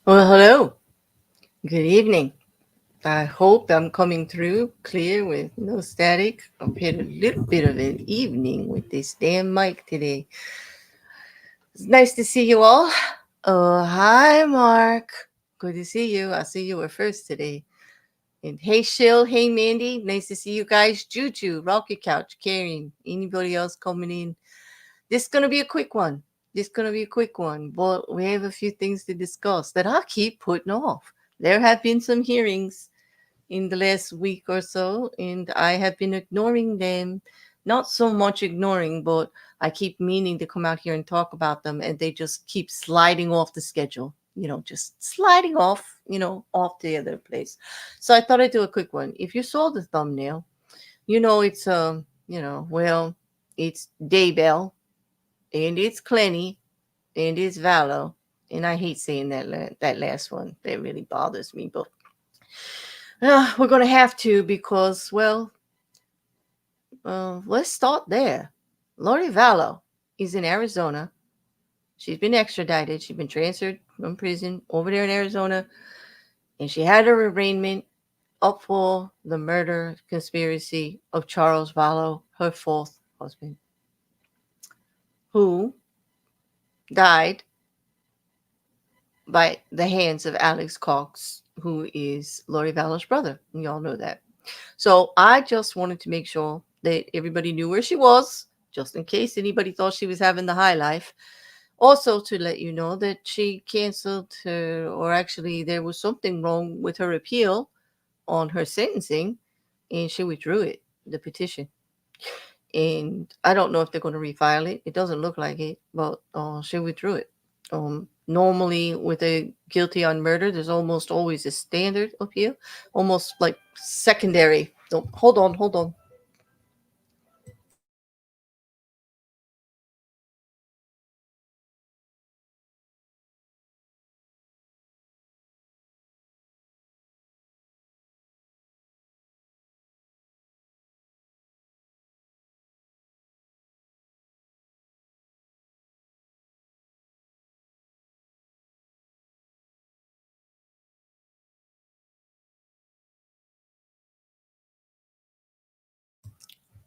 Well, hello. Good evening. I hope I'm coming through clear with no static. I've had a little bit of an evening with this damn mic today. It's nice to see you all. Oh, hi, Mark. Good to see you. I see you were first today. And hey, Shill. Hey, Mandy. Nice to see you guys. Juju, Rocket Couch, Karen. Anybody else coming in? This is going to be a quick one. But we have a few things to discuss that I keep putting off. There have been some hearings in the last week or so, and I have been ignoring them. Not so much ignoring, but I keep meaning to come out here and talk about them, and they just keep sliding off the schedule. Just sliding off, off the other place. So I thought I'd do a quick one. If you saw the thumbnail, it's it's Daybell and it's Clenny and it's Vallow, and I hate saying that last one. That really bothers me, but we're gonna have to because, let's start there. Lori Vallow is in Arizona. She's been extradited. She's been transferred from prison over there in Arizona, and she had her arraignment up for the murder conspiracy of Charles Vallow, her fourth husband, who died by the hands of Alex Cox, who is Lori Vallow's brother. We all know that. So I just wanted to make sure that everybody knew where she was, just in case anybody thought she was having the high life. Also, to let you know that she canceled her, or actually, there was something wrong with her appeal on her sentencing, and she withdrew it, the petition. And I don't know if they're going to refile it. It doesn't look like it, but she withdrew it. Normally, with a guilty on murder, there's almost always a standard appeal, almost like secondary. Hold on.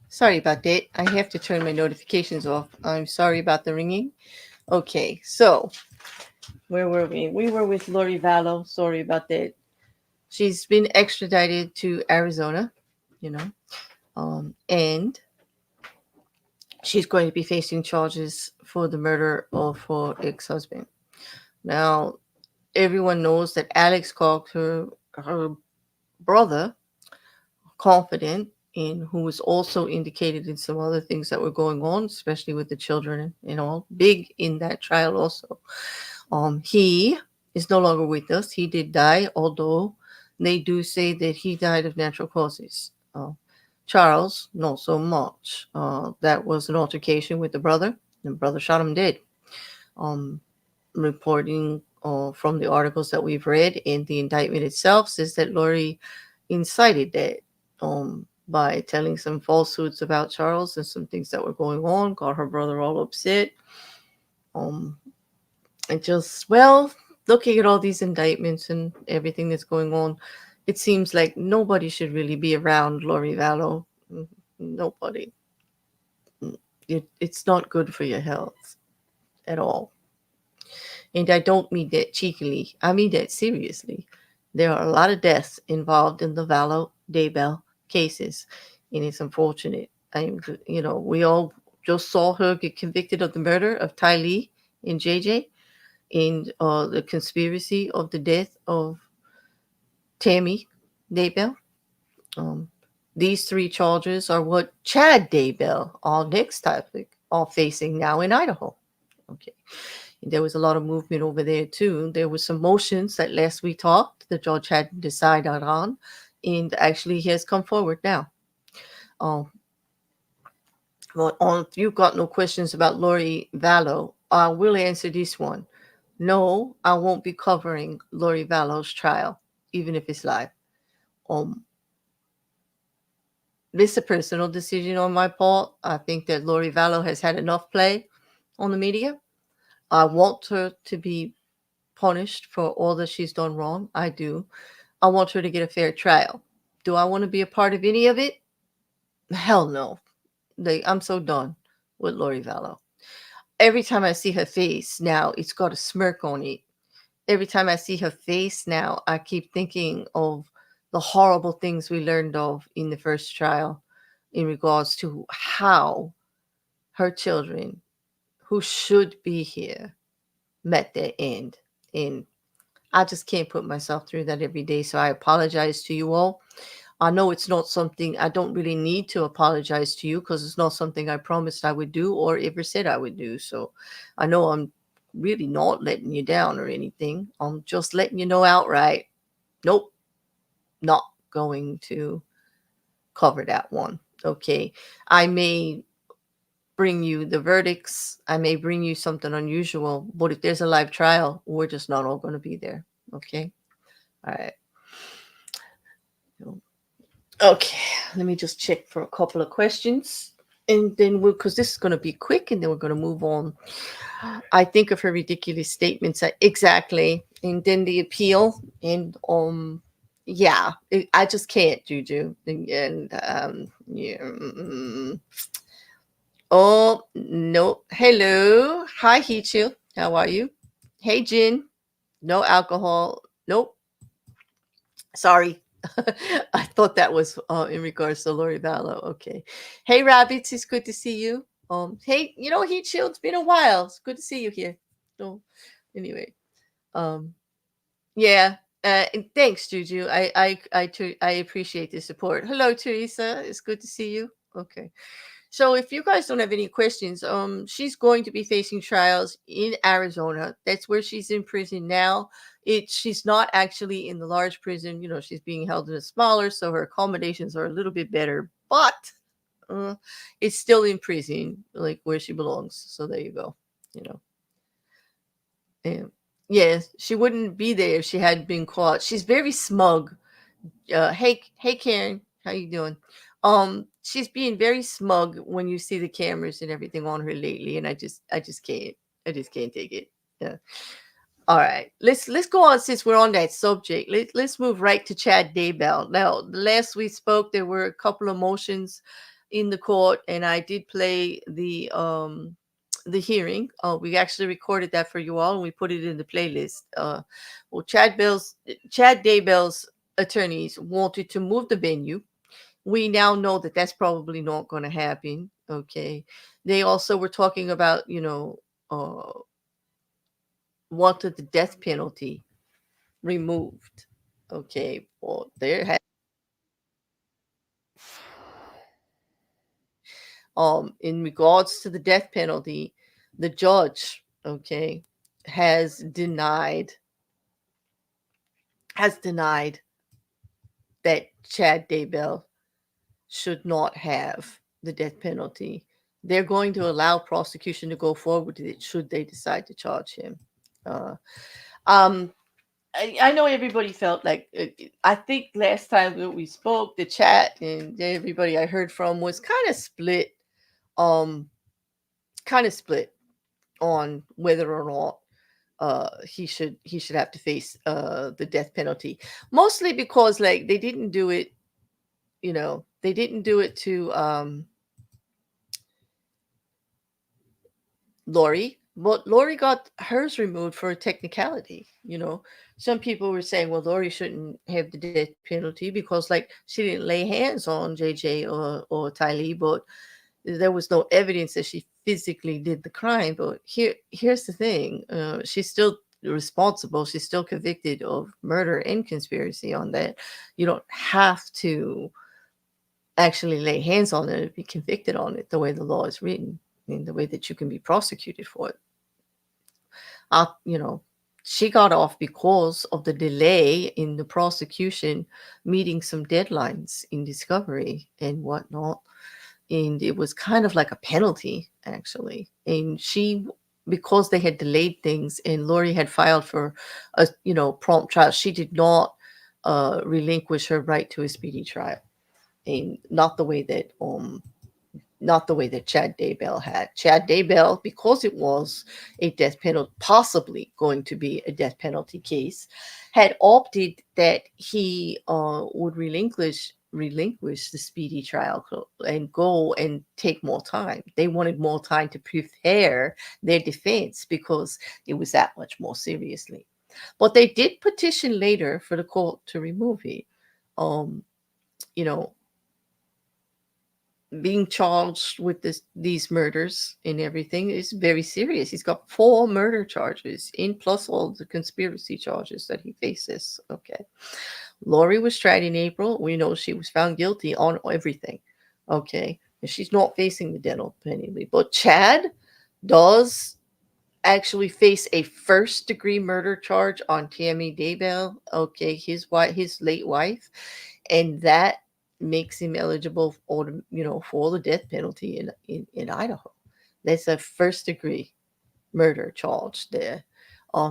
Sorry about that. I have to turn my notifications off. I'm sorry about the ringing. Okay, so where were we? We were with Lori Vallow. Sorry about that. She's been extradited to Arizona, you know, and she's going to be facing charges for the murder of her ex-husband. Now, everyone knows that Alex Cox, her brother, confident, and who was also indicated in some other things that were going on, especially with the children and all, big in that trial also. He is no longer with us. He did die, although they do say that he died of natural causes. Charles, not so much. That was an altercation with the brother, and the brother shot him dead. Reporting from the articles that we've read in the indictment itself says that Lori incited that by telling some falsehoods about Charles and some things that were going on, got her brother all upset. And just, looking at all these indictments and everything that's going on, it seems like nobody should really be around Lori Vallow. Nobody. It's not good for your health at all. And I don't mean that cheekily. I mean that seriously. There are a lot of deaths involved in the Vallow Daybell cases, and it's unfortunate. We all just saw her get convicted of the murder of Ty Lee and JJ, and the conspiracy of the death of Tammy Daybell. These three charges are what Chad Daybell, our next topic, are facing now in Idaho. Okay. There was a lot of movement over there too. There were some motions that last we talked, the judge hadn't decided on, and actually he has come forward now. If you've got no questions about Lori Vallow, I will answer this one. No, I won't be covering Lori Vallow's trial, even if it's live. This is a personal decision on my part. I think that Lori Vallow has had enough play on the media. I want her to be punished for all that she's done wrong. I do. I want her to get a fair trial. Do I want to be a part of any of it? Hell no. I'm so done with Lori Vallow. Every time I see her face now, it's got a smirk on it. Every time I see her face now, I keep thinking of the horrible things we learned of in the first trial in regards to how her children, who should be here, met their end. And I just can't put myself through that every day. So I apologize to you all. I know it's not something I don't really need to apologize to you, because it's not something I promised I would do or ever said I would do. So I know I'm really not letting you down or anything. I'm just letting you know outright, nope, not going to cover that one. Okay. I may bring you the verdicts. I may bring you something unusual, but if there's a live trial, we're just not all going to be there. Okay. All right. Okay, let me just check for a couple of questions, and then because this is going to be quick, and then we're going to move on. I think of her ridiculous statements exactly, and then the appeal, and yeah, I just can't, Juju, and yeah. Oh no, hello, hi Hichu, how are you? Hey Jin, no alcohol, nope. Sorry. I thought that was in regards to Lori Vallow. Okay. Hey, Rabbits, it's good to see you. Hey, Heat Shield, it's been a while. It's good to see you here. So, anyway, um, yeah. And thanks, Juju. I appreciate the support. Hello, Teresa. It's good to see you. Okay. So if you guys don't have any questions, she's going to be facing trials in Arizona. That's where she's in prison now. She's not actually in the large prison. She's being held in a smaller, so her accommodations are a little bit better, but it's still in prison, like where she belongs. So there you go. And yes, she wouldn't be there if she hadn't been caught. She's very smug. Hey Karen, how you doing? She's being very smug when you see the cameras and everything on her lately, and I just can't take it. Yeah. All right, let's go on, since we're on that subject. Let's move right to Chad Daybell. Now, the last we spoke, there were a couple of motions in the court, and I did play the hearing. We actually recorded that for you all, and we put it in the playlist. Well, Chad Daybell's attorneys wanted to move the venue. We now know that that's probably not going to happen. Okay. They also were talking about, wanted the death penalty removed. Okay. Well, in regards to the death penalty, the judge, okay, has denied that Chad Daybell should not have the death penalty. They're going to allow prosecution to go forward with it should they decide to charge him. I know everybody felt like, I think last time that we spoke, the chat and everybody I heard from was kind of split on whether or not he should have to face the death penalty, mostly because like they didn't do it to Lori, but Lori got hers removed for a technicality. Some people were saying, well, Lori shouldn't have the death penalty because like she didn't lay hands on JJ or Tylee, but there was no evidence that she physically did the crime. But here's the thing, she's still responsible. She's still convicted of murder and conspiracy on that. You don't have to actually lay hands on it to be convicted on it, the way the law is written, in the way that you can be prosecuted for it. She got off because of the delay in the prosecution meeting some deadlines in discovery and whatnot. And it was kind of like a penalty, actually. And because they had delayed things and Lori had filed for a, prompt trial, she did not relinquish her right to a speedy trial. And not the way that not the way that Chad Daybell had. Chad Daybell, because it was a death penalty, possibly going to be a death penalty case, had opted that he would relinquish the speedy trial and go and take more time. They wanted more time to prepare their defense because it was that much more seriously. But they did petition later for the court to remove it. Um, you know, being charged with these murders and everything is very serious. He's got 4 murder charges in plus all the conspiracy charges that he faces. Okay. Lori was tried in April. We know she was found guilty on everything. Okay. And she's not facing the death penalty. But Chad does actually face a first-degree murder charge on Tammy Daybell, okay, his late wife, and that makes him eligible for the death penalty in Idaho. That's a first-degree murder charge there.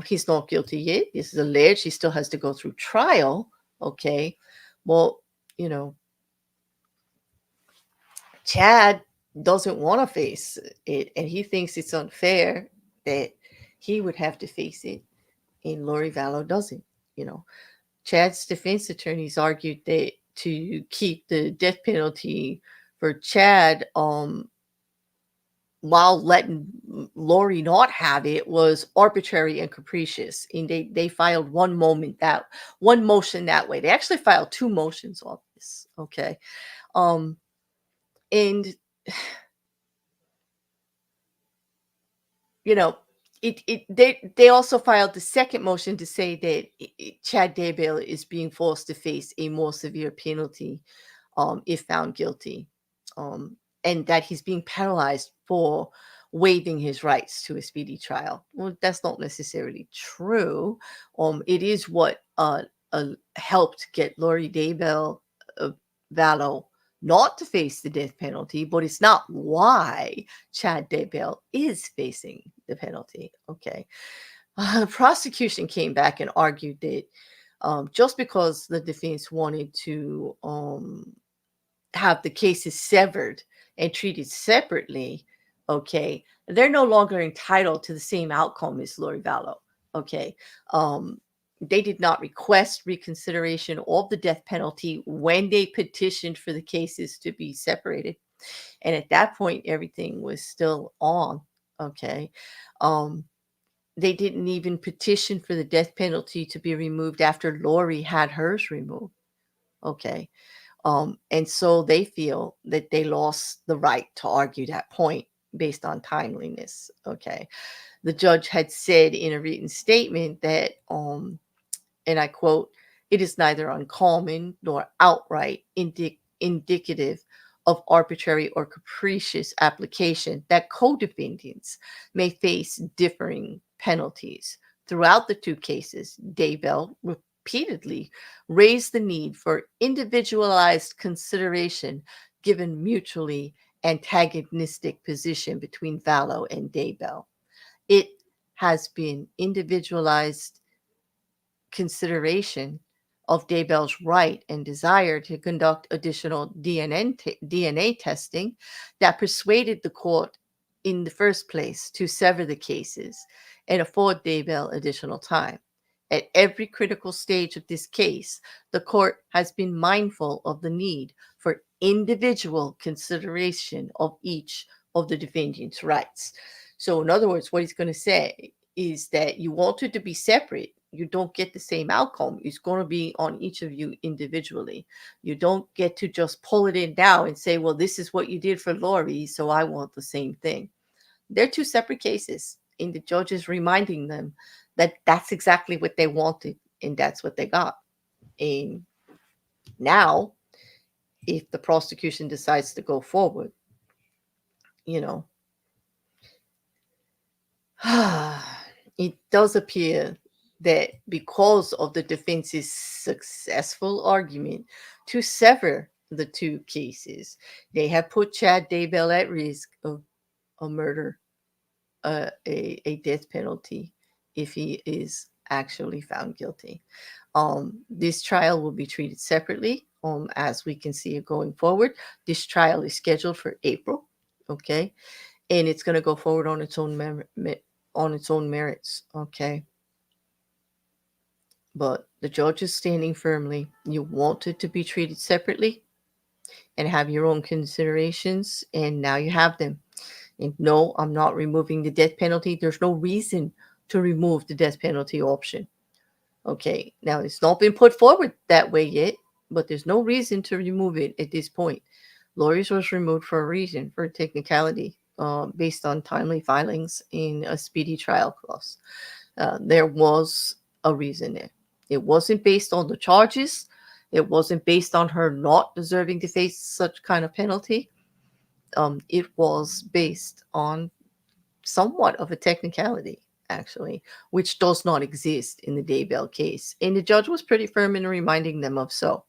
He's not guilty yet. This is alleged. He still has to go through trial. Okay, well, you know, Chad doesn't want to face it, and he thinks it's unfair that he would have to face it, and Lori Vallow doesn't. You know, Chad's defense attorneys argued that to keep the death penalty for Chad, while letting Lori not have it, was arbitrary and capricious. And they filed one motion that way. They actually filed 2 motions on this. Okay, and you know, they also filed the second motion to say that Chad Daybell is being forced to face a more severe penalty if found guilty, and that he's being penalized for waiving his rights to a speedy trial. Well, that's not necessarily true. It is what helped get Lori Daybell Vallow not to face the death penalty, but it's not why Chad Daybell is facing the penalty. Okay. The prosecution came back and argued that just because the defense wanted to have the cases severed and treated separately, okay, they're no longer entitled to the same outcome as Lori Vallow. Okay. They did not request reconsideration of the death penalty when they petitioned for the cases to be separated. And at that point, everything was still on. Okay. They didn't even petition for the death penalty to be removed after Lori had hers removed. Okay. And so they feel that they lost the right to argue that point based on timeliness. Okay. The judge had said in a written statement that, and I quote, "It is neither uncommon nor outright indicative of arbitrary or capricious application that co-defendants may face differing penalties." Throughout the 2 cases, Daybell repeatedly raised the need for individualized consideration given mutually antagonistic position between Vallow and Daybell. It has been individualized consideration of Daybell's right and desire to conduct additional DNA testing that persuaded the court in the first place to sever the cases and afford Daybell additional time. At every critical stage of this case, the court has been mindful of the need for individual consideration of each of the defendant's rights. So, in other words, what he's going to say is that you wanted to be separate. You don't get the same outcome. It's going to be on each of you individually. You don't get to just pull it in now and say, well, this is what you did for Lori, so I want the same thing. They're 2 separate cases, and the judge is reminding them that that's exactly what they wanted, and that's what they got. And now, if the prosecution decides to go forward, it does appear that because of the defense's successful argument to sever the 2 cases, they have put Chad Daybell at risk of a murder, a death penalty, if he is actually found guilty. This trial will be treated separately, as we can see it going forward. This trial is scheduled for April Okay, and it's going to go forward on its own on its own merits. Okay, but the judge is standing firmly. You want it to be treated separately and have your own considerations, and now you have them. And no, I'm not removing the death penalty. There's no reason to remove the death penalty option. Okay, now it's not been put forward that way yet, but there's no reason to remove it at this point. Lori's was removed for a reason, for a technicality, based on timely filings in a speedy trial clause. There was a reason there. It wasn't based on the charges. It wasn't based on her not deserving to face such kind of penalty. It was based on somewhat of a technicality, actually, which does not exist in the Daybell case. And the judge was pretty firm in reminding them of so.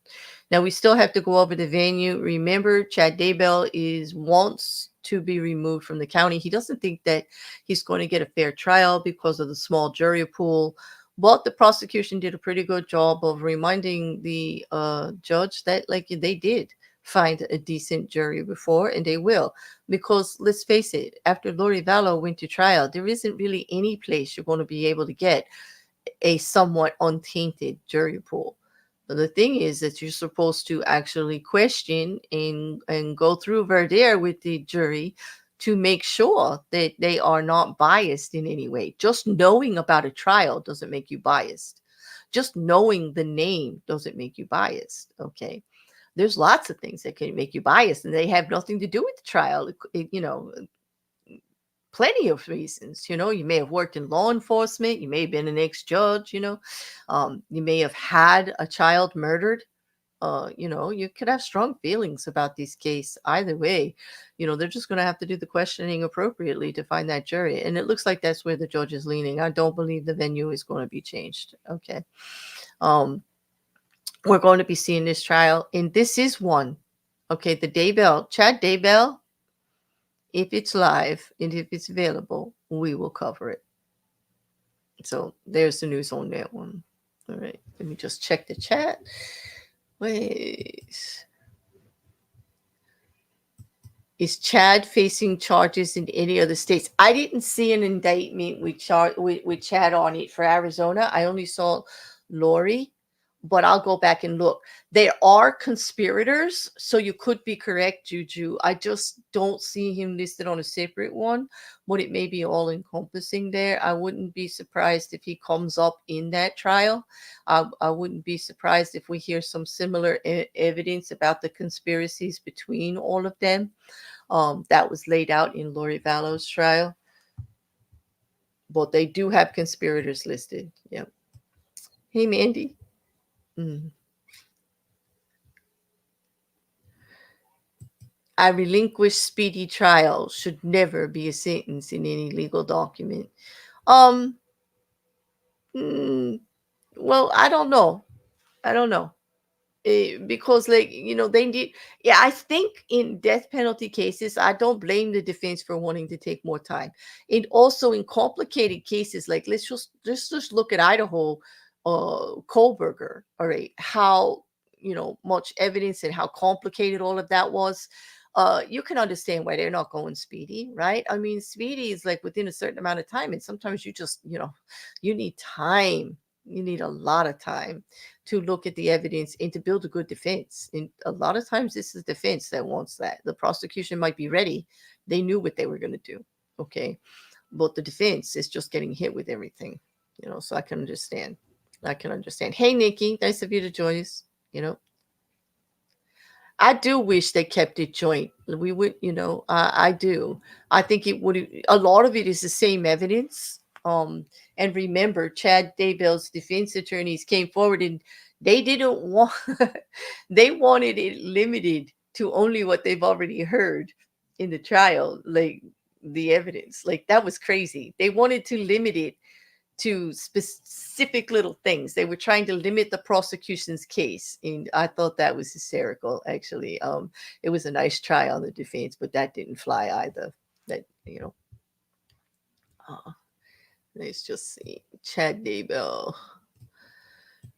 Now, we still have to go over the venue. Remember, Chad Daybell wants to be removed from the county. He doesn't think that he's going to get a fair trial because of the small jury pool. But the prosecution did a pretty good job of reminding the judge that, like, they did find a decent jury before, and they will. Because let's face it, after Lori Vallow went to trial, there isn't really any place you're going to be able to get a somewhat untainted jury pool. But the thing is that you're supposed to actually question and go through voir dire with the jury to make sure that they are not biased in any way. Just knowing about a trial doesn't make you biased. Just knowing the name doesn't make you biased. Okay. There's lots of things that can make you biased, and they have nothing to do with the trial. Plenty of reasons. You may have worked in law enforcement. You may have been an ex-judge. You may have had a child murdered. You could have strong feelings about this case either way. They're just going to have to do the questioning appropriately to find that jury. And it looks like that's where the judge is leaning. I don't believe the venue is going to be changed. Okay. We're going to be seeing this trial, and this is one. Okay, the Daybell, Chad Daybell, if it's live and if it's available, we will cover it. So there's the news on that one. All right, let me just check the chat. Wait. Is Chad facing charges in any other states? I didn't see an indictment with Chad on it for Arizona. I only saw Lori, but I'll go back and look. There are conspirators, so you could be correct, Juju. I just don't see him listed on a separate one, but it may be all encompassing there. I wouldn't be surprised if he comes up in that trial. I wouldn't be surprised if we hear some similar evidence about the conspiracies between all of them. That was laid out in Lori Vallow's trial. But they do have conspirators listed. Yep. Hey, Mandy. I relinquish speedy trial should never be a sentence in any legal document. Well, I don't know. Because they need. Yeah, I think in death penalty cases, I don't blame the defense for wanting to take more time. And also in complicated cases, like let's just look at Idaho Kohlberger. All right, how much evidence and how complicated all of that was. You can understand why they're not going speedy, right? I mean, speedy is like within a certain amount of time, and sometimes you just you need time. You need a lot of time to look at the evidence and to build a good defense. And a lot of times this is the defense that wants that. The prosecution might be ready. They knew what they were going to do. Okay. But the defense is just getting hit with everything, so I can understand. Hey, Nikki, nice of you to join us. I do wish they kept it joint. We would, I do. I think it would, a lot of it is the same evidence. And remember, Chad Daybell's defense attorneys came forward and they didn't want, they wanted it limited to only what they've already heard in the trial, like the evidence. Like that was crazy. They wanted to limit it to specific little things. They were trying to limit the prosecution's case, and I thought that was hysterical. Actually, it was a nice try on the defense, but that didn't fly either. That let's just see. Chad Daybell.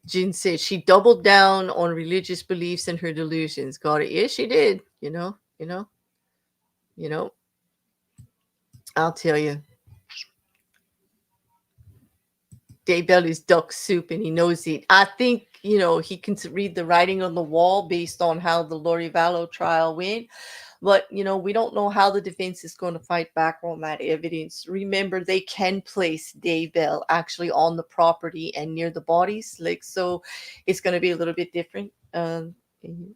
Jin said she doubled down on religious beliefs and her delusions. Got it? Yes, she did. You know. I'll tell you, Daybell is duck soup and he knows it. I think, he can read the writing on the wall based on how the Lori Vallow trial went. But, we don't know how the defense is going to fight back on that evidence. Remember, they can place Daybell actually on the property and near the bodies. So it's going to be a little bit different. But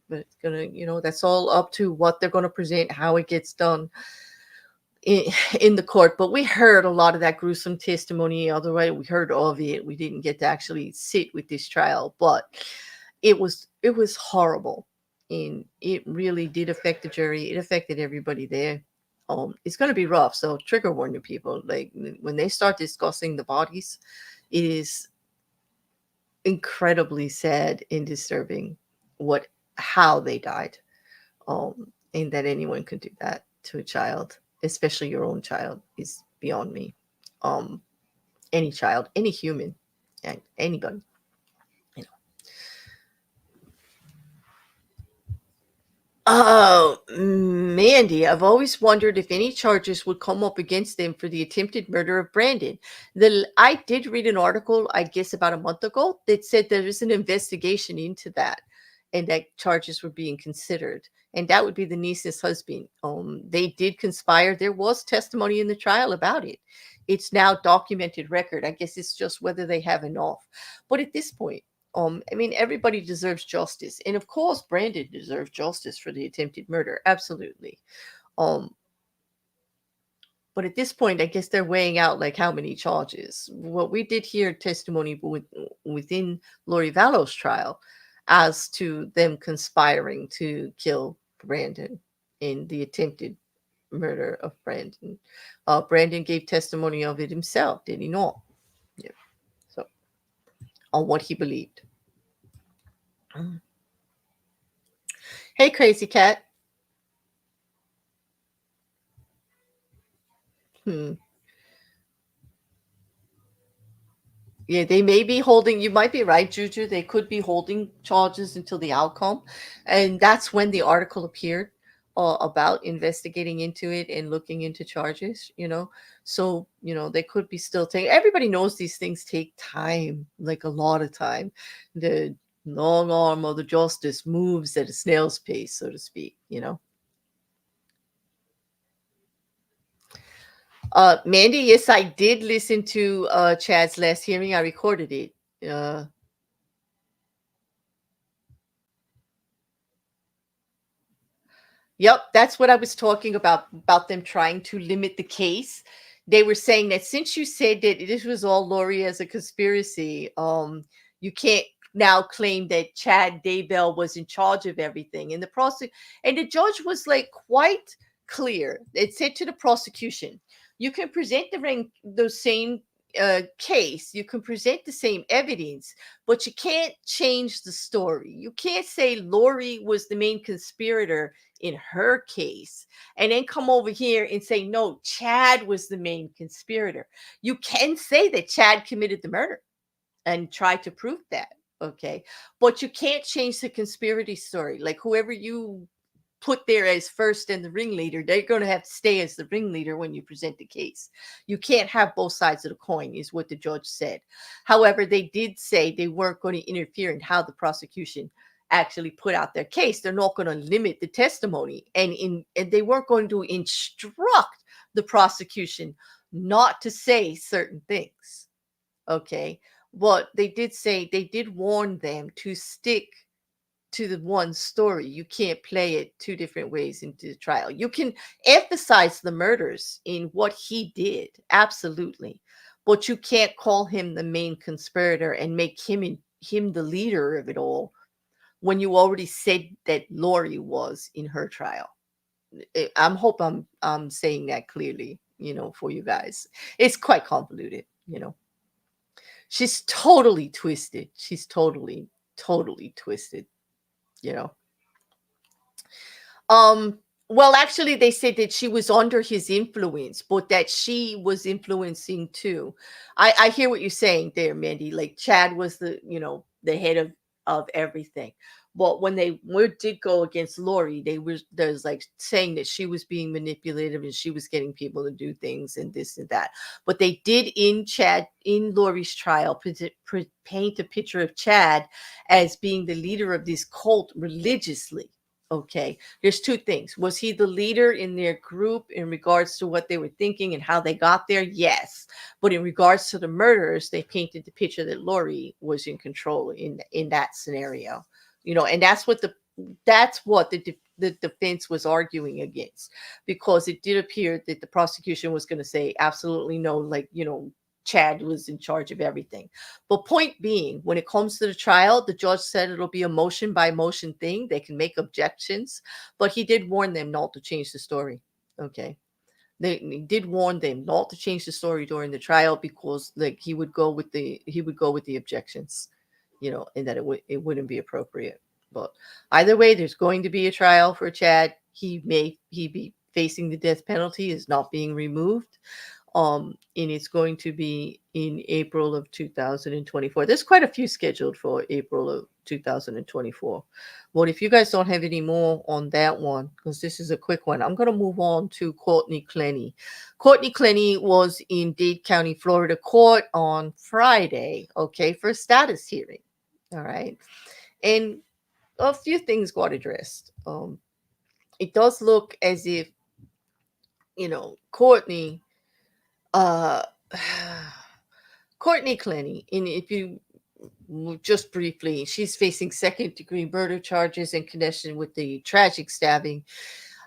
it's going to, that's all up to what they're going to present, how it gets done in the court. But we heard a lot of that gruesome testimony. Otherwise, we heard of it. We didn't get to actually sit with this trial, but it was horrible, and it really did affect the jury. It affected everybody there. It's going to be rough. So trigger warning people, like when they start discussing the bodies, it is incredibly sad and disturbing how they died. And that anyone could do that to a child, especially your own child, is beyond me. Any child, any human, and anybody, Oh, Mandy, I've always wondered if any charges would come up against them for the attempted murder of Brandon. I did read an article, I guess about a month ago, that said there is an investigation into that and that charges were being considered. And that would be the niece's husband. They did conspire. There was testimony in the trial about it. It's now documented record. I guess it's just whether they have enough. But at this point, everybody deserves justice. And of course, Brandon deserves justice for the attempted murder. Absolutely. But at this point, I guess they're weighing out like how many charges. What we did hear testimony within Lori Vallow's trial as to them conspiring to kill Brandon in the attempted murder of Brandon. Brandon gave testimony of it himself, did he not? Yeah. So, on what he believed. Hey, Crazy Cat. Yeah, they may be holding, you might be right, Juju. They could be holding charges until the outcome. And that's when the article appeared about investigating into it and looking into charges, So, they could be still taking, everybody knows these things take time, like a lot of time. The long arm of the justice moves at a snail's pace, so to speak, Mandy, yes, I did listen to Chad's last hearing. I recorded it. Yep, that's what I was talking about them trying to limit the case. They were saying that since you said that this was all Lori as a conspiracy, you can't now claim that Chad Daybell was in charge of everything. And the judge was like quite clear. It said to the prosecution, you can present the same case, you can present the same evidence, but you can't change the story. You can't say Lori was the main conspirator in her case and then come over here and say, no, Chad was the main conspirator. You can say that Chad committed the murder and try to prove that. Okay. But you can't change the conspiracy story. Like whoever you put there as first and the ringleader, they're going to have to stay as the ringleader when you present the case. You can't have both sides of the coin, is what the judge said. However, they did say they weren't going to interfere in how the prosecution actually put out their case. They're not going to limit the testimony, and they weren't going to instruct the prosecution not to say certain things. Okay, but they did warn them to stick to the one story. You can't play it two different ways into the trial. You can emphasize the murders in what he did, absolutely, but you can't call him the main conspirator and make him the leader of it all when you already said that Lori was in her trial. I'm saying that clearly, for you guys. It's quite convoluted, She's totally twisted. She's totally twisted. Well, actually, they said that she was under his influence, but that she was influencing too. I hear what you're saying there, Mandy. Like Chad was the head of everything. But when they did go against Lori, there's like saying that she was being manipulative and she was getting people to do things and this and that. But they did in Lori's trial paint a picture of Chad as being the leader of this cult religiously. Okay, there's two things. Was he the leader in their group in regards to what they were thinking and how they got there? Yes. But in regards to the murders, they painted the picture that Lori was in control in that scenario. And that's what the defense was arguing against, because it did appear that the prosecution was going to say absolutely no, like, Chad was in charge of everything. But point being, when it comes to the trial, the judge said it'll be a motion by motion thing. They can make objections, but he did warn them not to change the story. Okay. They did warn them not to change the story during the trial, because like he would go with the objections, and that it wouldn't be appropriate. But either way, there's going to be a trial for Chad. He be facing the death penalty, is not being removed. And it's going to be in April of 2024. There's quite a few scheduled for April of 2024. Well, if you guys don't have any more on that one, because this is a quick one, I'm going to move on to Courtney Clenny. Courtney Clenny was in Dade County, Florida court on Friday, okay, for a status hearing. All right. And a few things got addressed. It does look as if, Courtney, uh, Courtney Clenny, and if you just briefly, she's facing second-degree murder charges in connection with the tragic stabbing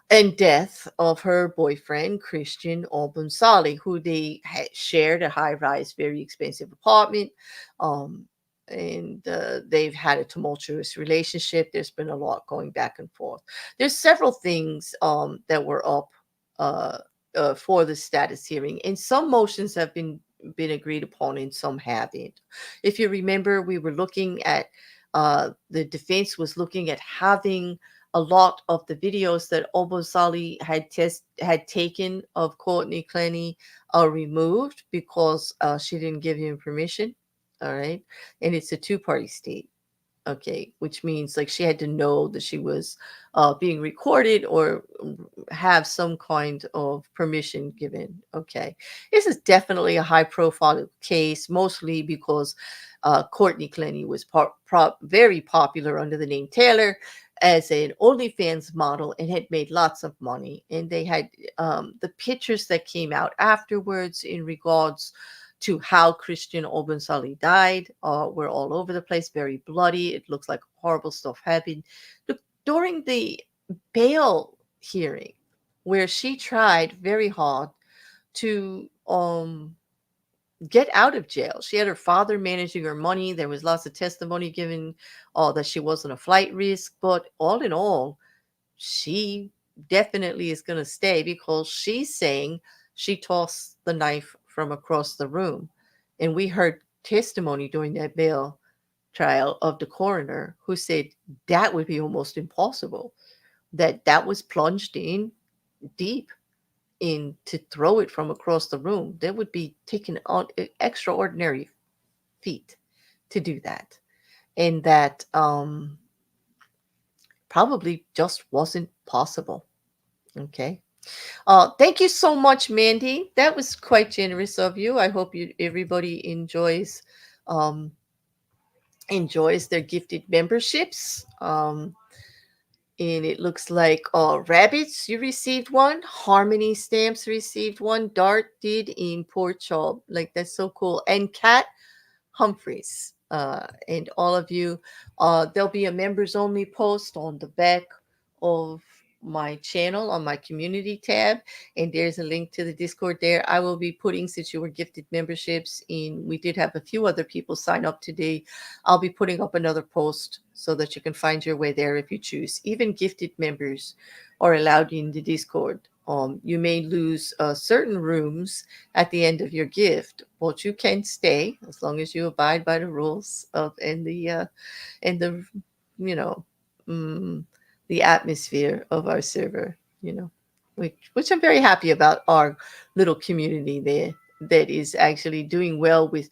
and death of her boyfriend, Christian Obonsali, who they had shared a high-rise, very expensive apartment. And they've had a tumultuous relationship. There's been a lot going back and forth. There's several things that were up uh, for the status hearing, and some motions have been agreed upon and some haven't. If you remember, we were looking at the defense was looking at having a lot of the videos that Obosali had taken of Courtney Clenny removed, because she didn't give him permission. All right. And it's a two-party state. Okay, which means like she had to know that she was being recorded or have some kind of permission given. Okay, this is definitely a high-profile case, mostly because Courtney Clenny was very popular under the name Taylor as an OnlyFans model and had made lots of money. And they had the pictures that came out afterwards in regards to how Christian Obonsali died were all over the place, very bloody. It looks like horrible stuff happened. During the bail hearing, where she tried very hard to get out of jail. She had her father managing her money. There was lots of testimony given that she wasn't a flight risk. But all in all, she definitely is going to stay, because she's saying she tossed the knife from across the room. And we heard testimony during that bail trial of the coroner, who said that would be almost impossible, that was plunged in deep in to throw it from across the room. That would be taking on extraordinary feat to do that. And that probably just wasn't possible. Okay. Thank you so much, Mandy. That was quite generous of you. I hope everybody um, enjoys their gifted memberships. And it looks like Rabbits, you received one. Harmony Stamps received one. Dart did in Port Charles. Like, that's so cool. And Kat Humphreys, and all of you. There'll be a members only post on the back of my channel on my community tab, and there's a link to the Discord there. I will be putting, since you were gifted memberships in, we did have a few other people sign up today. I'll be putting up another post so that you can find your way there if you choose. Even gifted members are allowed in the Discord. You may lose certain rooms at the end of your gift, but you can stay as long as you abide by the rules of and the you know the atmosphere of our server. Which I'm very happy about our little community there. that is actually doing well with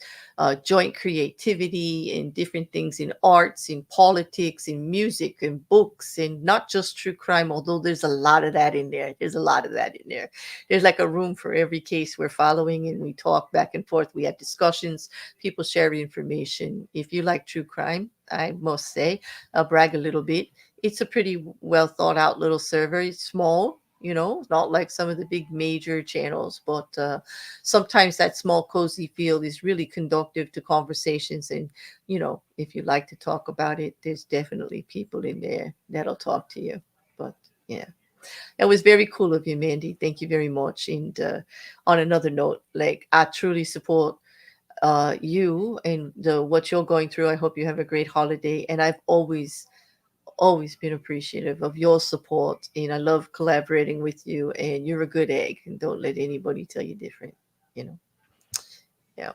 joint creativity and different things in arts, in politics, in music, in books, and not just true crime, although there's a lot of that in there. There's a lot of that in there. There's like a room for every case we're following, and we talk back and forth. We have discussions, people share information. If you like true crime, I must say, I'll brag a little bit. It's a pretty well thought out little server. It's small, not like some of the big major channels, but sometimes that small cozy field is really conducive to conversations. And if you like to talk about it, there's definitely people in there that'll talk to you. But yeah, it was very cool of you, Mandy. Thank you very much. And on another note, like, I truly support you and what you're going through. I hope you have a great holiday. And I've always been appreciative of your support, and I love collaborating with you, and you're a good egg, and don't let anybody tell you different, you know. Yeah.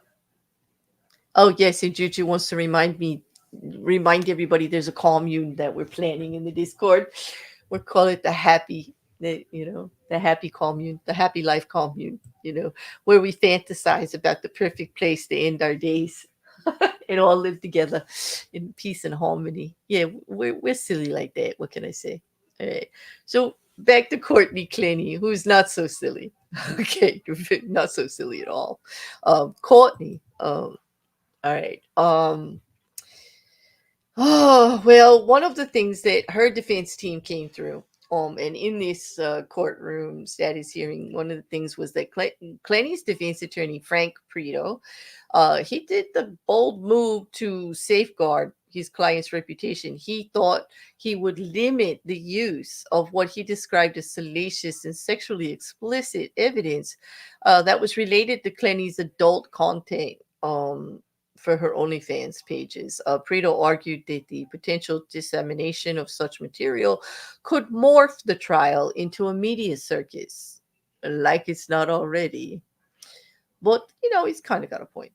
Oh yes, and Juju wants to remind everybody there's a commune that we're planning in the Discord. We'll call it the happy commune, the happy life commune, where we fantasize about the perfect place to end our days and all live together in peace and harmony. Yeah, we're silly like that. What can I say? All right. So back to Courtney Clenny, who's not so silly. Okay, not so silly at all. Courtney. All right. Oh, well, one of the things that her defense team came through, and in this courtroom status hearing, one of the things was that Clenny's defense attorney, Frank Prito, he did the bold move to safeguard his client's reputation. He thought he would limit the use of what he described as salacious and sexually explicit evidence that was related to Clenny's adult content. For her OnlyFans pages. Prito argued that the potential dissemination of such material could morph the trial into a media circus, like it's not already. But, he's kind of got a point.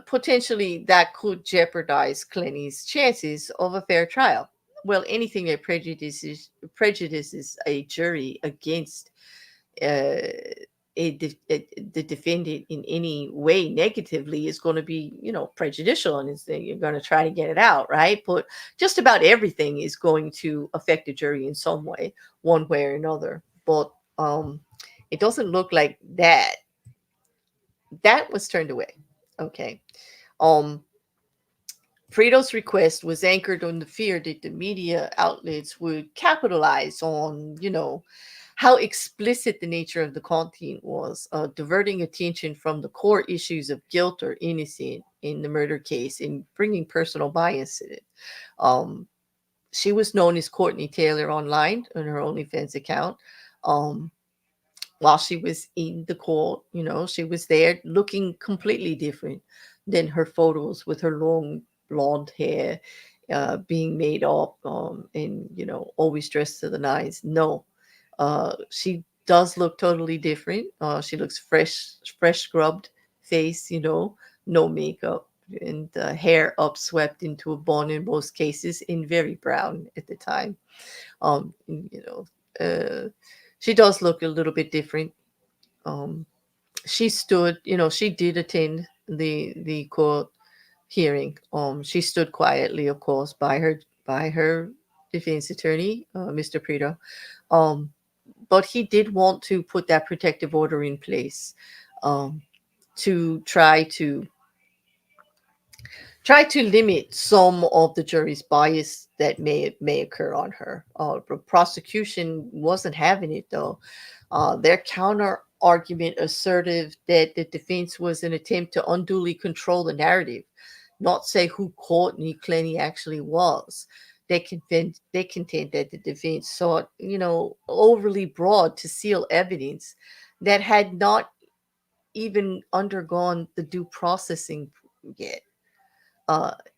Potentially, that could jeopardize Clenny's chances of a fair trial. Well, anything that prejudices a jury against uh, the defendant in any way negatively is going to be, prejudicial, and you're going to try to get it out, right? But just about everything is going to affect the jury in some way, one way or another. But it doesn't look like that was turned away. Okay. Um, Prito's request was anchored on the fear that the media outlets would capitalize on, how explicit the nature of the content was, diverting attention from the core issues of guilt or innocence in the murder case and bringing personal bias in it. Um, she was known as Courtney Taylor online on her OnlyFans account. Um, while she was in the court, she was there looking completely different than her photos with her long blonde hair being made up, and, always dressed to the nines. No, she does look totally different. She looks fresh scrubbed face, no makeup, and hair upswept into a bun in most cases, and very brown at the time. Um, you know, uh, she does look a little bit different. Um, she did attend the court hearing. She stood quietly, of course, by her defense attorney, Mr. Prito. Um, but he did want to put that protective order in place, um, to try to limit some of the jury's bias that may occur on her. The prosecution wasn't having it though. Their counter argument assertive that the defense was an attempt to unduly control the narrative, not say who Courtney Clenny actually was. They contend that the defense sought, overly broad to seal evidence that had not even undergone the due processing yet.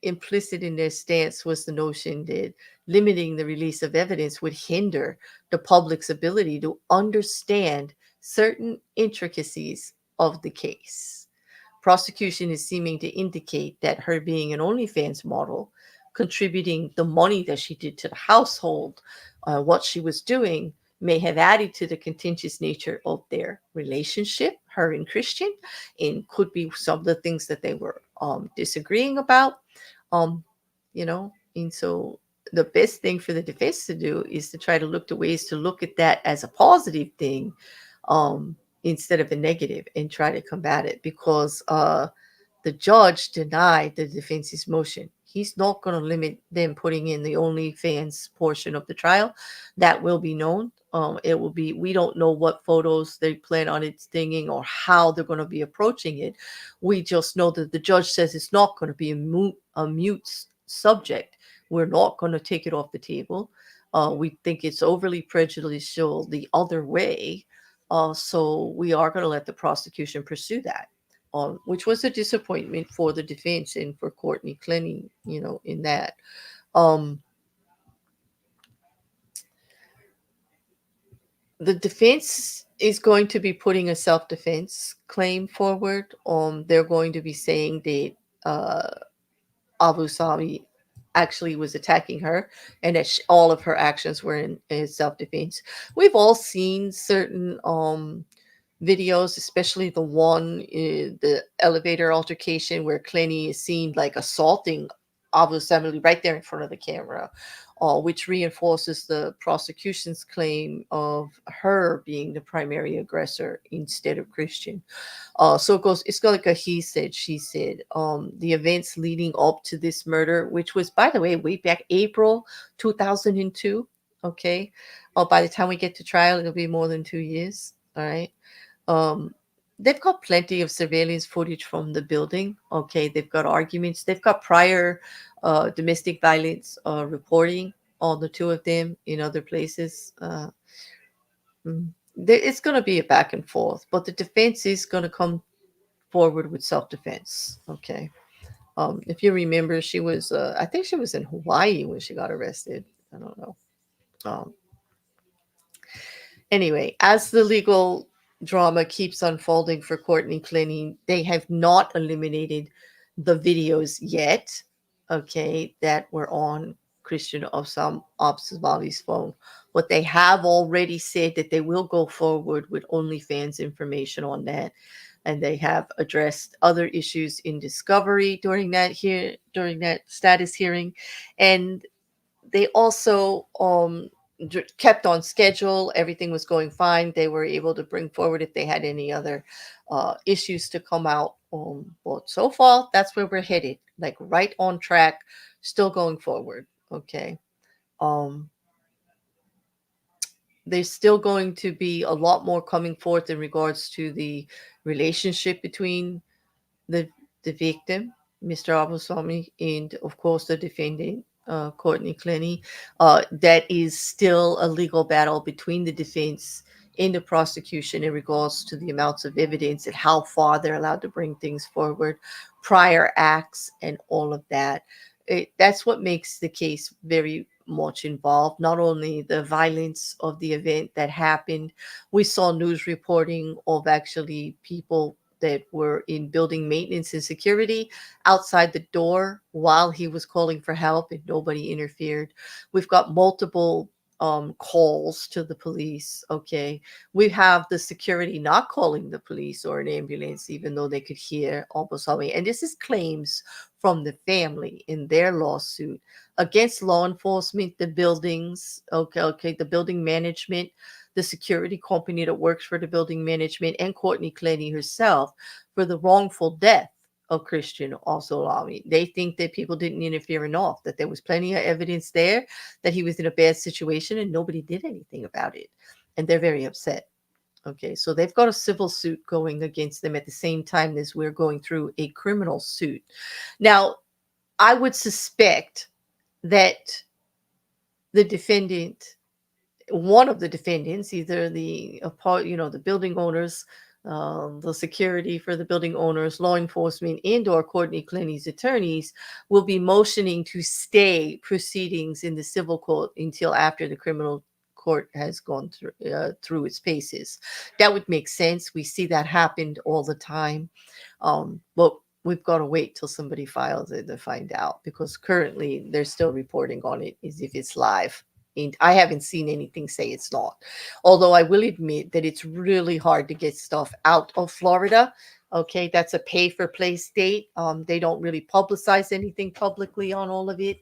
Implicit in their stance was the notion that limiting the release of evidence would hinder the public's ability to understand certain intricacies of the case. Prosecution is seeming to indicate that her being an OnlyFans model, contributing the money that she did to the household, what she was doing, may have added to the contentious nature of their relationship, her and Christian, and could be some of the things that they were disagreeing about. Um, and so the best thing for the defense to do is to try to look to ways to look at that as a positive thing, instead of a negative, and try to combat it, because the judge denied the defense's motion. He's not going to limit them putting in the OnlyFans portion of the trial. That will be known. It will be, we don't know what photos they plan on it stinging or how they're going to be approaching it. We just know that the judge says it's not going to be a mute subject. We're not going to take it off the table. We think it's overly prejudicial the other way. So we are going to let the prosecution pursue that, which was a disappointment for the defense and for Courtney Clenny, in that. The defense is going to be putting a self-defense claim forward. They're going to be saying that Abu Sami actually was attacking her, and that all of her actions were in self-defense. We've all seen certain videos, especially the one in the elevator altercation where Clenny is seen like assaulting Abu Samili right there in front of the camera, which reinforces the prosecution's claim of her being the primary aggressor instead of Christian. So it's like a he said, she said. The events leading up to this murder, which was, by the way, way back April 2002. Okay. By the time we get to trial, it'll be more than 2 years. All right. Um, they've got plenty of surveillance footage from the building. Okay, they've got arguments. They've got prior domestic violence reporting on the two of them in other places. It's going to be a back and forth, but the defense is going to come forward with self-defense. Okay. If you remember, she was, I think she was in Hawaii when she got arrested. I don't know. Um, Anyway, as the legal drama keeps unfolding for Courtney Clenny, they have not eliminated the videos yet, okay, that were on Christian Obsavali's phone. But they have already said that they will go forward with OnlyFans information on that. And they have addressed other issues in discovery during that status hearing. And they also kept on schedule. Everything was going fine. They were able to bring forward if they had any other issues to come out. But so far, that's where we're headed, like right on track, still going forward. Okay. There's still going to be a lot more coming forth in regards to the relationship between the victim, Mr. Abusami, and of course the defendant, Courtney Clenny. That is still a legal battle between the defense and the prosecution in regards to the amounts of evidence and how far they're allowed to bring things forward, prior acts, and all of that. That's what makes the case very much involved. Not only the violence of the event that happened, we saw news reporting of actually people that were in building maintenance and security outside the door while he was calling for help, and nobody interfered. We've got multiple calls to the police. Okay. We have the security not calling the police or an ambulance, even though they could hear almost all. And this is claims from the family in their lawsuit against law enforcement, the buildings, the building management, the security company that works for the building management, and Courtney Clenny herself for the wrongful death of Christian Osolami. They think that people didn't interfere enough, that there was plenty of evidence there that he was in a bad situation and nobody did anything about it. And they're very upset. Okay, so they've got a civil suit going against them at the same time as we're going through a criminal suit. Now, I would suspect that the defendant, one of the defendants, either the building owners, the security for the building owners, law enforcement, and/or Courtney Clenny's attorneys, will be motioning to stay proceedings in the civil court until after the criminal court has gone through its paces. That would make sense. We see that happened all the time, but we've got to wait till somebody files it to find out, because currently they're still reporting on it as if it's live. And I haven't seen anything say it's not. Although I will admit that it's really hard to get stuff out of Florida. Okay, that's a pay for play state. They don't really publicize anything publicly on all of it.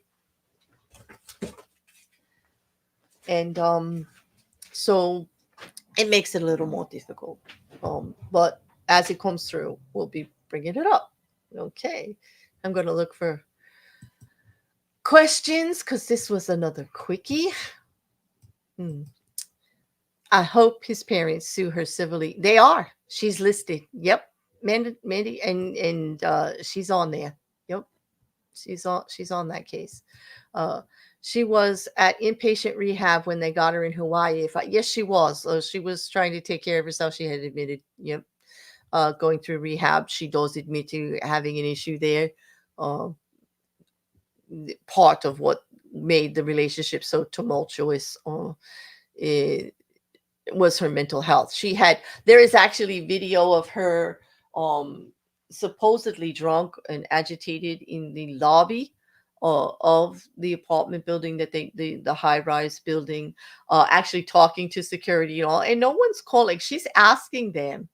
And so it makes it a little more difficult. But as it comes through, we'll be bringing it up. Okay, I'm going to look for questions because this was another quickie. I hope his parents sue her civilly. They are. She's listed. Yep, Mandy, and she's on there. Yep, she's on that case. Uh, she was at inpatient rehab when they got her in Hawaii. Yes, she was. She was trying to take care of herself. She had admitted. Yep, going through rehab. She does admit to having an issue there. Part of what made the relationship so tumultuous was her mental health. There is actually video of her supposedly drunk and agitated in the lobby of the apartment building that the high-rise building, actually talking to security and all, and no one's calling. She's asking them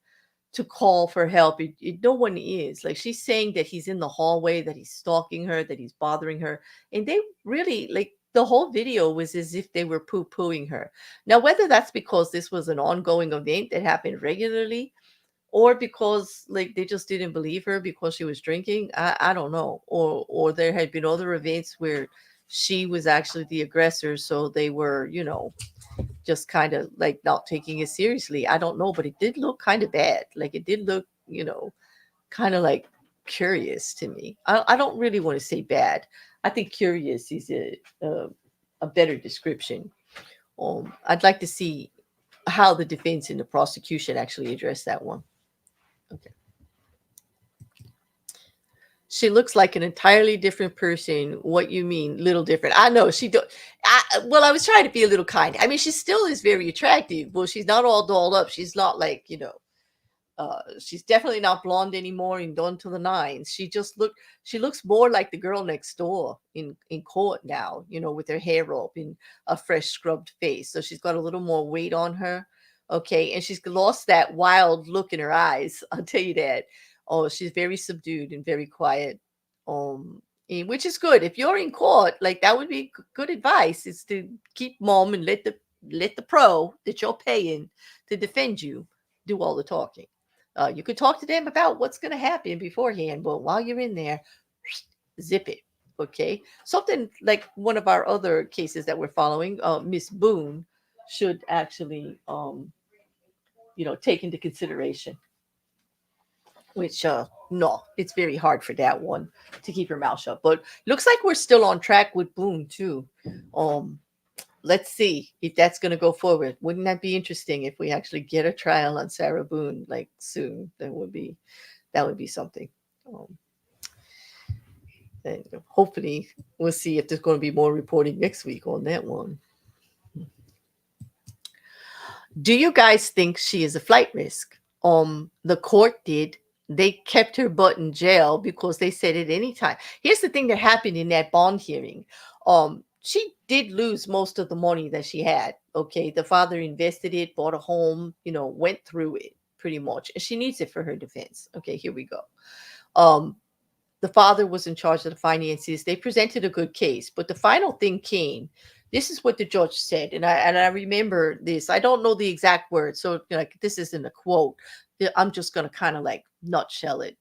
to call for help. No one is. Like, she's saying that he's in the hallway, that he's stalking her, that he's bothering her. And they really, like, the whole video was as if they were poo-pooing her. Now, whether that's because this was an ongoing event that happened regularly, or because, like, they just didn't believe her because she was drinking, I don't know. Or there had been other events where she was actually the aggressor, so they were, just kind of like not taking it seriously. I don't know, but it did look kind of bad. Like, it did look, kind of like curious to me. I don't really want to say bad. I think curious is a better description. I'd like to see how the defense and the prosecution actually address that one. Okay. She looks like an entirely different person. What you mean, little different? I know she do. Well, I was trying to be a little kind. I mean, she still is very attractive. Well, she's not all dolled up. She's not like, she's definitely not blonde anymore and done to the nines. She looks more like the girl next door in court now, with her hair up and a fresh scrubbed face. So she's got a little more weight on her. Okay. And she's lost that wild look in her eyes. I'll tell you that. Oh, she's very subdued and very quiet. Which is good. If you're in court, like, that would be good advice, is to keep mum and let the pro that you're paying to defend you do all the talking. You could talk to them about what's going to happen beforehand, but while you're in there, zip it. Okay. Something like one of our other cases that we're following, Miss Boone, should actually, take into consideration. Which, no, it's very hard for that one to keep her mouth shut. But looks like we're still on track with Boone too. Let's see if that's going to go forward. Wouldn't that be interesting if we actually get a trial on Sarah Boone like soon? That would be something. And hopefully we'll see if there's going to be more reporting next week on that one. Do you guys think she is a flight risk? The court did. They kept her butt in jail because they said at any time. Here's the thing that happened in that bond hearing. She did lose most of the money that she had. Okay, the father invested it, bought a home, went through it pretty much. And she needs it for her defense. Okay, here we go. The father was in charge of the finances. They presented a good case, but the final thing came. This is what the judge said, and I remember this. I don't know the exact words, so this isn't a quote. I'm just going to kind of like nutshell it.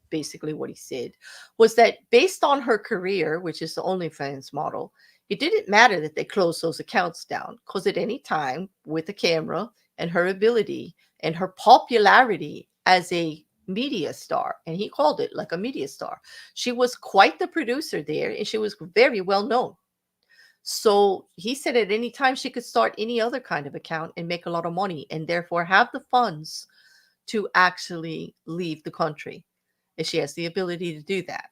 Basically what he said was that based on her career, which is the OnlyFans model, it didn't matter that they closed those accounts down, because at any time with a camera and her ability and her popularity as a media star, and he called it like a media star, she was quite the producer there, and she was very well known. So he said at any time she could start any other kind of account and make a lot of money, and therefore have the funds to actually leave the country. And she has the ability to do that.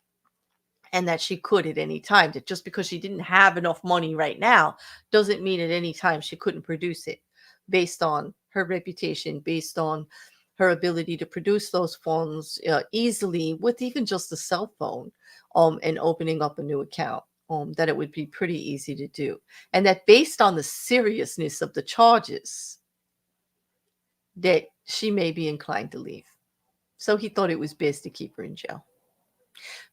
And that she could at any time. That just because she didn't have enough money right now doesn't mean at any time she couldn't produce it, based on her reputation, based on her ability to produce those funds easily with even just a cell phone, and opening up a new account. that it would be pretty easy to do. And that based on the seriousness of the charges, that she may be inclined to leave. So he thought it was best to keep her in jail.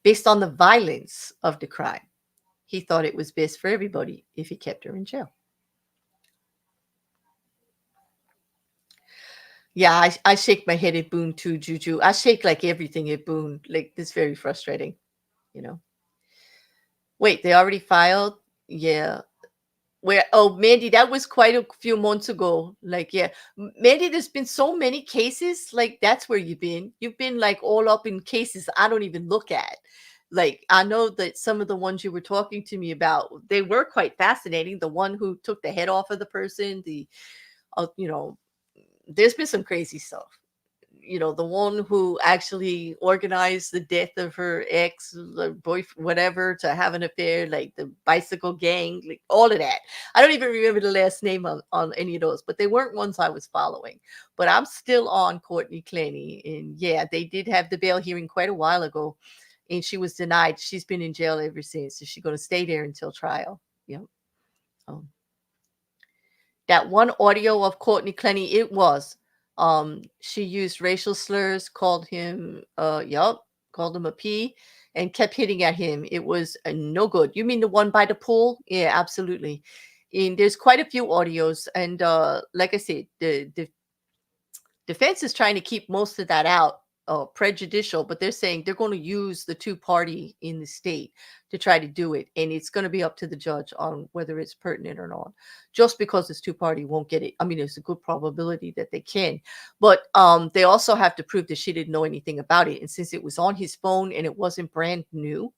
Based on the violence of the crime, he thought it was best for everybody if he kept her in jail. Yeah, I shake my head at Boone too, Juju. I shake like everything at Boone. Like, it's very frustrating, you know. Wait, they already filed? Yeah. Where, oh, Mandy, that was quite a few months ago. Like, yeah. Mandy, there's been so many cases. Like, that's where you've been. You've been like all up in cases I don't even look at. Like, I know that some of the ones you were talking to me about, they were quite fascinating. The one who took the head off of the person, there's been some crazy stuff. The one who actually organized the death of her ex boyfriend, whatever, to have an affair, like the bicycle gang, like all of that. I don't even remember the last name on any of those, but they weren't ones I was following. But I'm still on Courtney Clenny. And yeah, they did have the bail hearing quite a while ago, and she was denied. She's been in jail ever since. So she's going to stay there until trial. That one audio of Courtney Clenny, it was she used racial slurs, called him called him a P, and kept hitting at him. It was no good. You mean the one by the pool? Yeah, absolutely. And there's quite a few audios, and like I said, the defense is trying to keep most of that out, prejudicial, but they're saying they're going to use the two-party in the state to try to do it, and it's going to be up to the judge on whether it's pertinent or not. Just because it's two-party won't get it. I mean, there's a good probability that they can, but they also have to prove that she didn't know anything about it, and since it was on his phone and it wasn't brand new,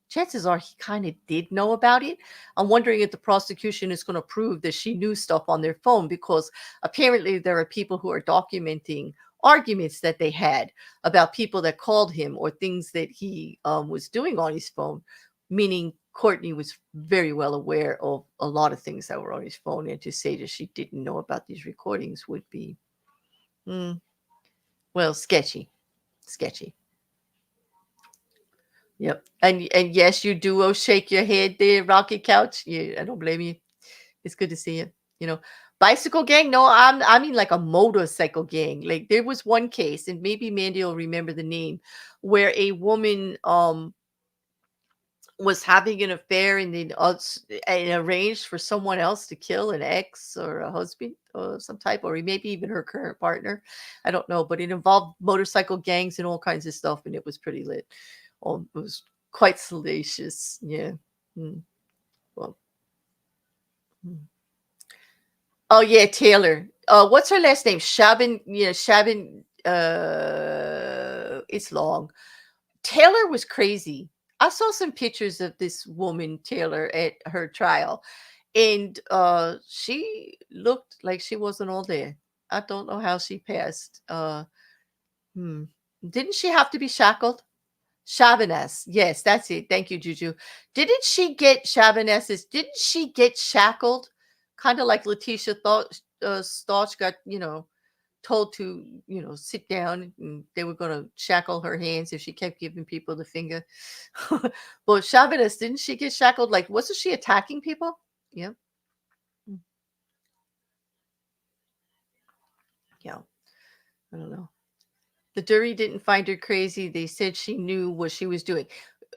chances are he kind of did know about it. I'm wondering if the prosecution is going to prove that she knew stuff on their phone, because apparently there are people who are documenting arguments that they had about people that called him or things that he was doing on his phone, meaning Courtney was very well aware of a lot of things that were on his phone, and to say that she didn't know about these recordings would be, sketchy. Yep. And yes, you do shake your head there, Rocky Couch. Yeah, I don't blame you. It's good to see you. Bicycle gang? No, I mean like a motorcycle gang. Like, there was one case, and maybe Mandy will remember the name, where a woman was having an affair and then arranged for someone else to kill an ex or a husband or some type, or maybe even her current partner. I don't know, but it involved motorcycle gangs and all kinds of stuff, and it was pretty lit. It was quite salacious. Yeah. Well. Oh yeah, Taylor. What's her last name? Shabin. Yeah, Shabin. It's long. Taylor was crazy. I saw some pictures of this woman, Taylor, at her trial, and she looked like she wasn't all there. I don't know how she passed. Didn't she have to be shackled? Chabanez. Yes, that's it. Thank you, Juju. Didn't she get shackled? Kind of like Letitia thought Starch got, told to, sit down, and they were going to shackle her hands if she kept giving people the finger. But Chabanez, didn't she get shackled? Like, wasn't she attacking people? Yeah. Yeah. I don't know. The jury didn't find her crazy. They said she knew what she was doing.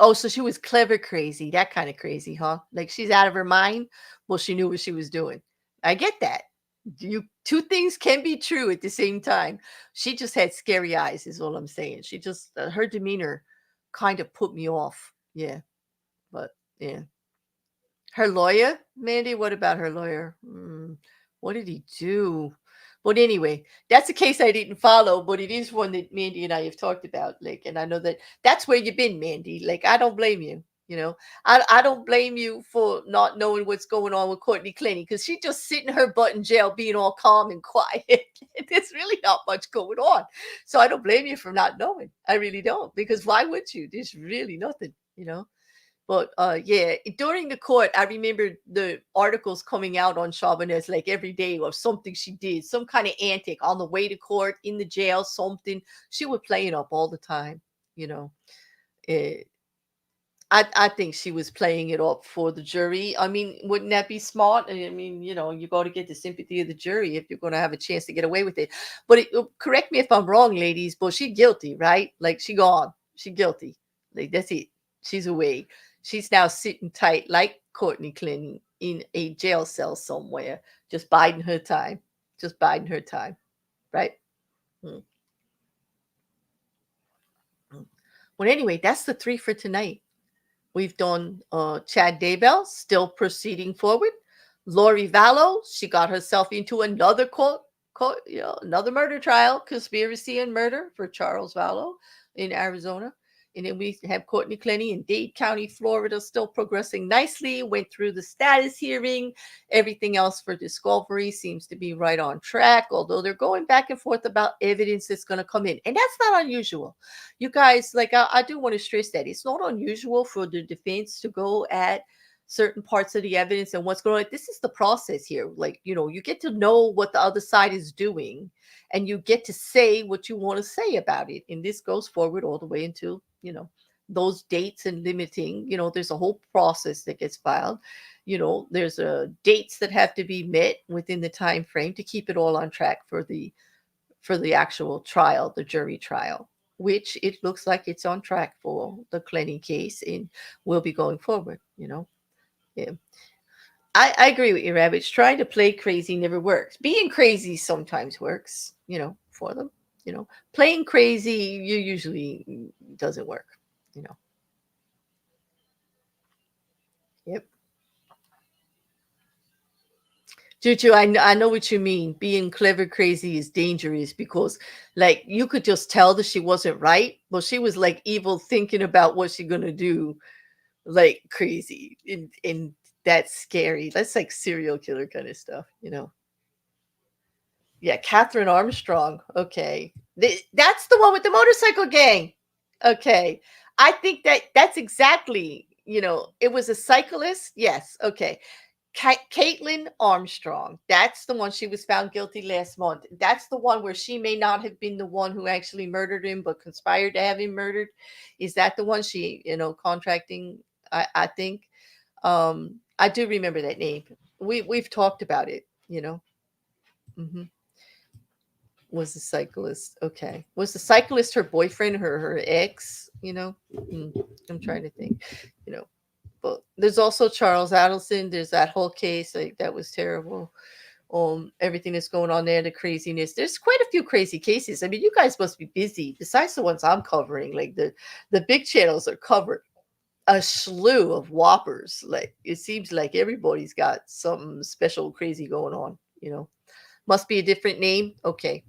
Oh, so she was clever crazy. That kind of crazy, huh? Like, she's out of her mind. Well, she knew what she was doing. I get that. Two things can be true at the same time. She just had scary eyes, is all I'm saying. She just, her demeanor kind of put me off. Yeah. But yeah. Her lawyer, Mandy, what about her lawyer? What did he do? But anyway, that's a case I didn't follow, but it is one that Mandy and I have talked about. Like, and I know that's where you've been, Mandy. Like, I don't blame you. I don't blame you for not knowing what's going on with Courtney Clenny, because she's just sitting her butt in jail being all calm and quiet. There's really not much going on. So I don't blame you for not knowing. I really don't, because why would you? There's really nothing. But yeah, during the court, I remember the articles coming out on Chabanez like every day of something she did, some kind of antic on the way to court, in the jail, something. She would play it up all the time. I think she was playing it up for the jury. I mean, wouldn't that be smart? I mean, you got to get the sympathy of the jury if you're going to have a chance to get away with it. But correct me if I'm wrong, ladies, but she guilty, right? Like she gone. She guilty. Like that's it. She's away. She's now sitting tight like Courtney Clenny in a jail cell somewhere, just biding her time. Just biding her time, right? Hmm. Well, anyway, that's the three for tonight. We've done Chad Daybell, still proceeding forward. Lori Vallow, she got herself into another another murder trial, conspiracy and murder for Charles Vallow in Arizona. And then we have Courtney Clenny in Dade County, Florida, still progressing nicely. Went through the status hearing. Everything else for discovery seems to be right on track, although they're going back and forth about evidence that's going to come in. And that's not unusual. You guys, like, I do want to stress that it's not unusual for the defense to go at certain parts of the evidence and what's going on. This is the process here. Like, you get to know what the other side is doing and you get to say what you want to say about it. And this goes forward all the way until, those dates and limiting, there's a whole process that gets filed. There's dates that have to be met within the time frame to keep it all on track for the actual trial, the jury trial, which it looks like it's on track for the Clenny case and will be going forward. Yeah. I agree with you, Rabbits. Trying to play crazy never works. Being crazy sometimes works, for them. Playing crazy you usually doesn't work, you know. Yep. Juju, I know what you mean. Being clever crazy is dangerous because, like, you could just tell that she wasn't right, but she was like evil thinking about what she's gonna do, like crazy, and that's scary. That's like serial killer kind of stuff. Yeah, Catherine Armstrong. Okay, that's the one with the motorcycle gang. Okay, I think that's exactly. It was a cyclist. Yes. Okay. Caitlin Armstrong. That's the one. She was found guilty last month. That's the one where she may not have been the one who actually murdered him, but conspired to have him murdered. Is that the one she, contracting? I think. I do remember that name. We've talked about it. Hmm. Was the cyclist okay? Was the cyclist her boyfriend, her ex? I'm trying to think. You know, but there's also Charles Adelson. There's that whole case that was terrible. Everything that's going on there, the craziness. There's quite a few crazy cases. I mean, you guys must be busy. Besides the ones I'm covering, like the big channels are covered a slew of whoppers. Like it seems like everybody's got something special, crazy going on. Must be a different name. Okay.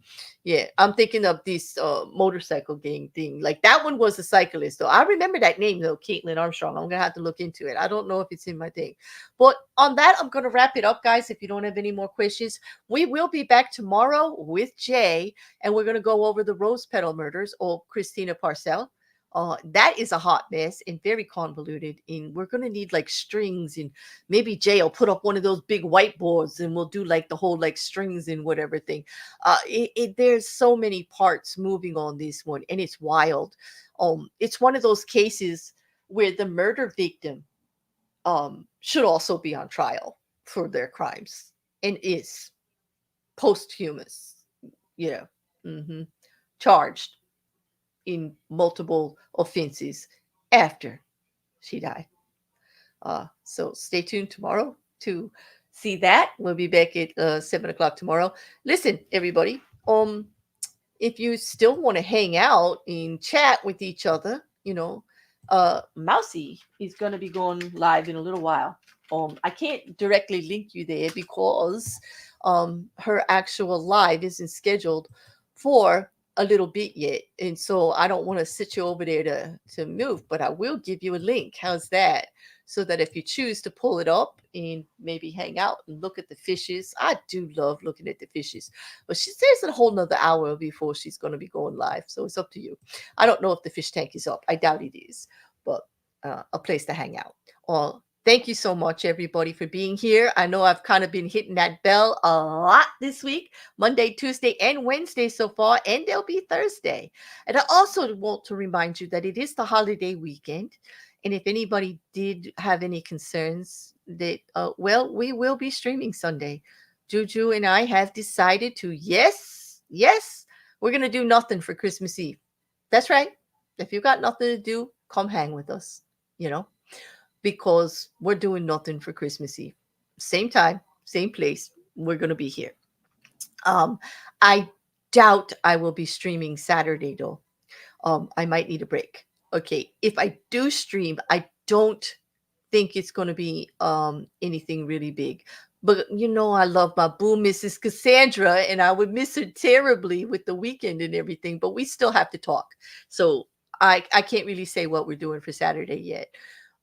Yeah. I'm thinking of this motorcycle gang thing. Like that one was a cyclist, though. I remember that name, though, Caitlin Armstrong. I'm going to have to look into it. I don't know if it's in my thing. But on that, I'm going to wrap it up, guys. If you don't have any more questions, we will be back tomorrow with Jay, and we're going to go over the Rose Petal murders or Christina Parcell. That is a hot mess and very convoluted. And we're going to need like strings, and maybe Jay will put up one of those big whiteboards and we'll do like the whole like strings and whatever thing. There's so many parts moving on this one, and it's wild. It's one of those cases where the murder victim should also be on trial for their crimes and is posthumous, hmm charged in multiple offenses after she died. So stay tuned tomorrow to see that. We'll be back at 7 o'clock tomorrow. Listen, everybody. If you still want to hang out and chat with each other, Mousy is going to be going live in a little while. I can't directly link you there because her actual live isn't scheduled for a little bit yet, and so I don't want to sit you over there to move, but I will give you a link. How's that? So that if you choose to pull it up and maybe hang out and look at the fishes. I do love looking at the fishes, but she says a whole nother hour before she's going to be going live, so it's up to you. I don't know if the fish tank is up. I doubt it is, but a place to hang out. Thank you so much, everybody, for being here. I know I've kind of been hitting that bell a lot this week, Monday, Tuesday, and Wednesday so far, and there'll be Thursday. And I also want to remind you that it is the holiday weekend, And if anybody did have any concerns that, well, we will be streaming Sunday. Juju and I have decided to, yes, we're going to do nothing for Christmas Eve. That's right. If you got nothing to do, come hang with us, because we're doing nothing for Christmas Eve. Same time, same place. We're going to be here. I doubt I will be streaming Saturday though. I might need a break. Okay, if I do stream, I don't think it's going to be anything really big. But I love my boo, Mrs. Cassandra, and I would miss her terribly with the weekend and everything. But we still have to talk, so I can't really say what we're doing for Saturday yet.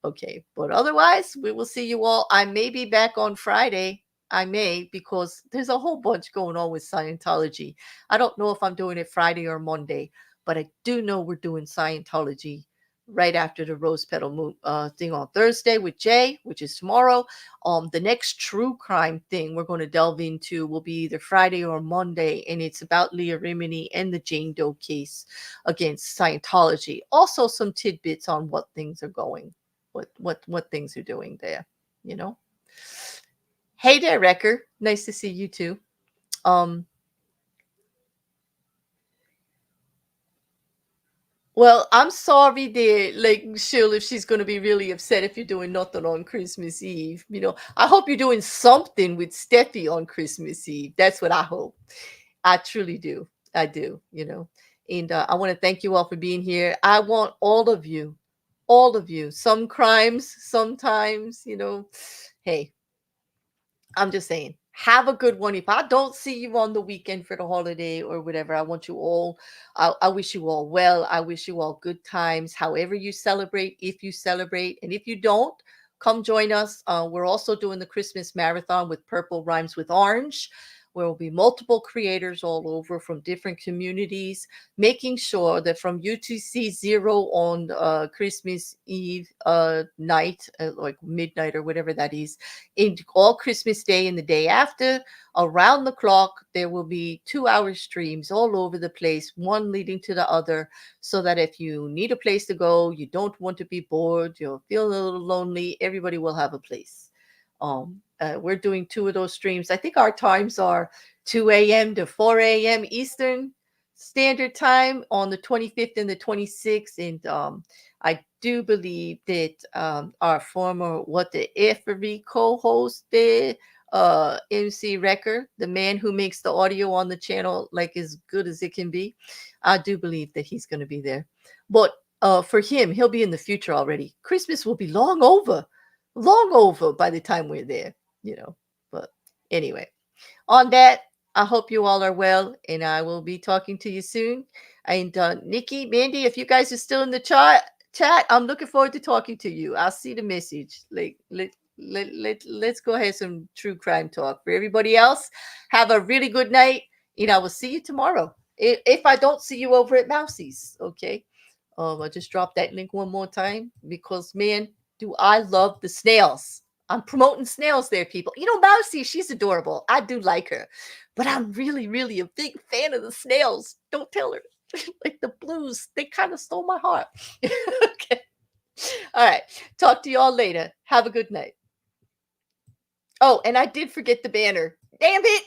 Okay, but otherwise, we will see you all. I may be back on Friday. I may, because there's a whole bunch going on with Scientology. I don't know if I'm doing it Friday or Monday, but I do know we're doing Scientology right after the Rose Petal thing on Thursday with Jay, which is tomorrow. The next true crime thing we're going to delve into will be either Friday or Monday, and it's about Leah Remini and the Jane Doe case against Scientology. Also, some tidbits on what things are going, what things are doing there. Hey there, Wrecker. Nice to see you too. Well, I'm sorry there, like, Sheila, if she's going to be really upset if you're doing nothing on Christmas Eve. I hope you're doing something with Steffi on Christmas Eve. That's what I hope. I truly do. I do, And I want to thank you all for being here. I want all of you, some crimes, sometimes, hey, I'm just saying, have a good one. If I don't see you on the weekend for the holiday or whatever, I want you all, I wish you all well. I wish you all good times, however you celebrate, if you celebrate. And if you don't, come join us. We're also doing the Christmas marathon with Purple Rhymes with Orange, where will be multiple creators all over from different communities, making sure that from UTC 0 on Christmas Eve night, like midnight or whatever that is, in all Christmas Day and the day after, around the clock, there will be 2-hour streams all over the place, one leading to the other, so that if you need a place to go, you don't want to be bored, you'll feel a little lonely, everybody will have a place. We're doing 2 of those streams. I think our times are 2 a.m. to 4 a.m. Eastern Standard Time on the 25th and the 26th. And I do believe that our former What the Effery co-host there, MC Wrecker, the man who makes the audio on the channel like as good as it can be, I do believe that he's going to be there. But for him, he'll be in the future already. Christmas will be long over by the time we're there, But anyway, on that, I hope you all are well, and I will be talking to you soon. And Nikki, Mandy, if you guys are still in the chat, I'm looking forward to talking to you. I'll see the message. Let's go ahead some true crime talk. For everybody else, have a really good night, and I will see you tomorrow. If I don't see you over at Mousie's, okay? I just dropped that link one more time because, man, do I love the snails. I'm promoting snails there, people. Mousie, she's adorable. I do like her. But I'm really, really a big fan of the snails. Don't tell her. Like the blues, they kind of stole my heart. Okay. All right. Talk to you all later. Have a good night. Oh, and I did forget the banner. Damn it.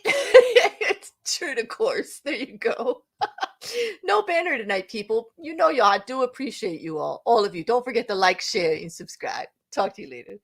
It's true to course. There you go. No banner tonight, people. Y'all, I do appreciate you all of you. Don't forget to like, share, and subscribe. Talk to you later.